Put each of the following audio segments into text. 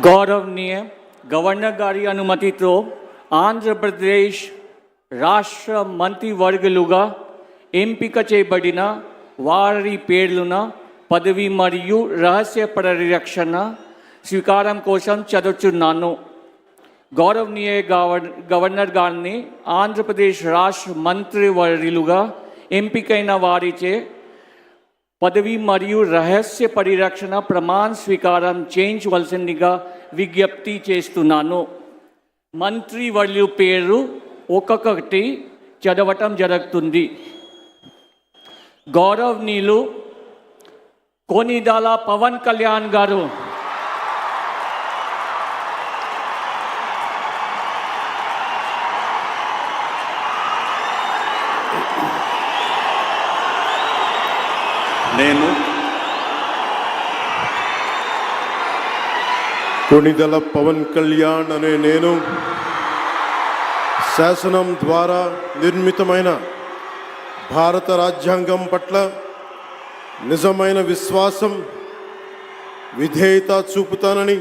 गौरवनीय governor गारी अनुमति तो आंध्र प्रदेश రాష్ట్ర మంత్రివర్గులుగా ఎంపిక చేయబడిన వారి పేర్లున పదవి మరియు రహస్య పరిరక్షణ స్వీకారం కోసం చదువుతున్నాను. గౌరవనీయ గవర్నర్ గారిని ఆంధ్రప్రదేశ్ రాష్ట్ర మంత్రివర్యులుగా ఎంపికైన వారిచే పదవి మరియు రహస్య పరిరక్షణ ప్రమాణ స్వీకారం చేయించవలసిందిగా విజ్ఞప్తి చేస్తున్నాను. మంత్రివర్యుల పేరు ఒక్కొక్కటి చదవటం జరుగుతుంది. గౌరవనీయులు కొనిదెల పవన్ కళ్యాణ్ గారు, నేను కొనిదెల పవన్ కళ్యాణ్ అనే నేను శాసనం ద్వారా నిర్మితమైన భారత రాజ్యాంగం పట్ల నిజమైన విశ్వాసం, విధేయత చూపుతానని,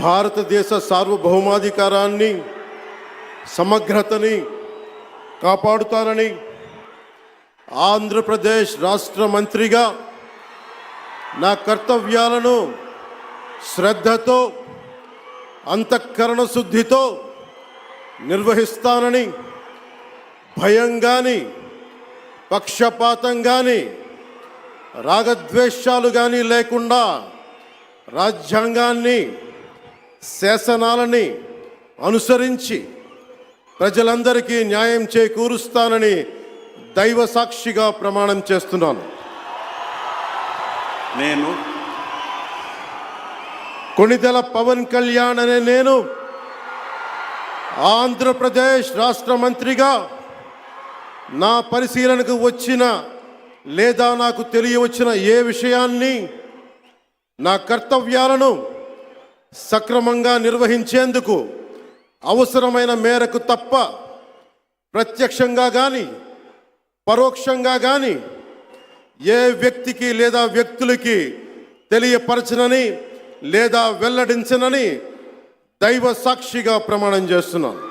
భారతదేశ సార్వభౌమాధికారాన్ని, సమగ్రతని కాపాడుతానని, ఆంధ్రప్రదేశ్ రాష్ట్ర మంత్రిగా నా కర్తవ్యాలను శ్రద్ధతో, అంతఃకరణ శుద్ధితో నిర్వహిస్తానని, భయం కానీ, పక్షపాతం కానీ, రాగద్వేషాలు కానీ లేకుండా రాజ్యాంగాన్ని, శాసనాలని అనుసరించి ప్రజలందరికీ న్యాయం చేకూరుస్తానని దైవ సాక్షిగా ప్రమాణం చేస్తున్నాను. నేను కొనిదెల పవన్ కళ్యాణ్ అనే నేను ఆంధ్రప్రదేశ్ రాష్ట్ర మంత్రిగా నా పరిశీలనకు వచ్చిన లేదా నాకు తెలియవచ్చిన ఏ విషయాన్ని, నా కర్తవ్యాలను సక్రమంగా నిర్వహించేందుకు అవసరమైన మేరకు తప్ప ప్రత్యక్షంగా కానీ పరోక్షంగా కానీ ఏ వ్యక్తికి లేదా వ్యక్తులకి తెలియపరచనని లేదా వెల్లడించనని దైవ సాక్షిగా ప్రమాణం చేస్తున్నాను.